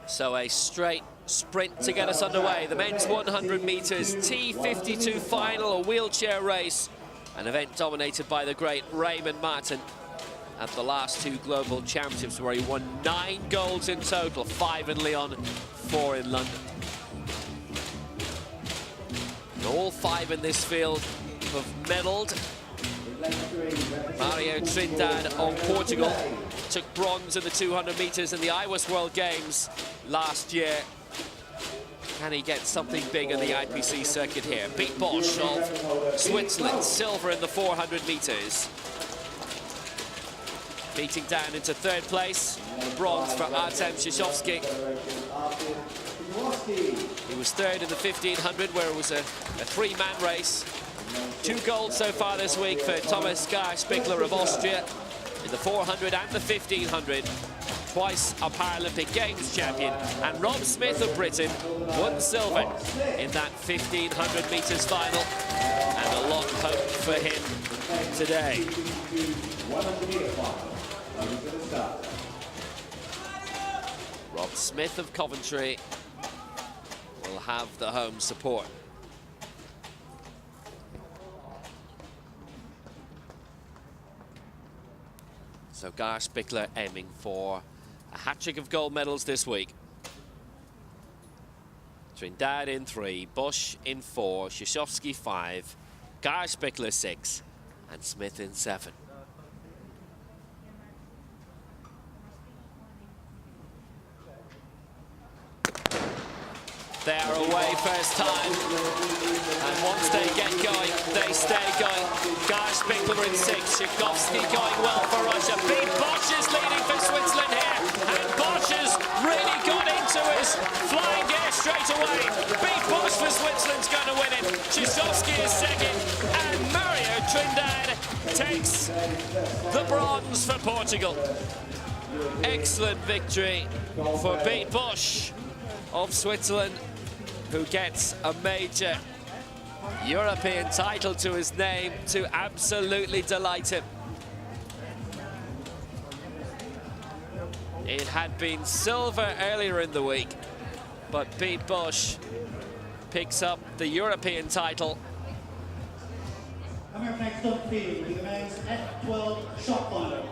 So a straight sprint to get us underway. The men's 100 meters T52 final, a wheelchair race. An event dominated by the great Raymond Martin at the last two global championships, where he won 9 golds in total, 5 in Lyon, 4 in London. And all 5 in this field have medalled. Mario Trindade of Portugal took bronze in the 200 meters in the Iowa World Games last year. Can he get something big in the IPC circuit here? Beat Bosch of Switzerland, silver in the 400 meters. Beating down into 3rd place, bronze for Artem Shishkovsky. He was 3rd in the 1500, where it was a 3-man race. 2 golds so far this week for Thomas Spiegler of Austria in the 400 and the 1500. Twice a Paralympic Games champion. And Rob Smith of Britain won silver in that 1500 meters final. And a lot of hope for him today. Rob Smith of Coventry will have the home support. So Spiegler aiming for a hat-trick of gold medals this week. Trindade in 3, Bosch in 4, Shishkovsky 5, Spiegler 6, and Smith in 7. They're away first time, and once they get going, they stay going. Spiegler in 6, Shishkovsky going well for Russia. Beat Bosch is leading for Switzerland here, and Bosch has really got into his flying gear straight away. Beat Bosch for Switzerland's going to win it. Shishkovsky is 2nd, and Mario Trindade takes the bronze for Portugal. Excellent victory for Beat Bosch of Switzerland, who gets a major European title to his name to absolutely delight him. It had been silver earlier in the week, but Beat Bosch picks up the European title. Coming up next up field will be the men's F12 shot final.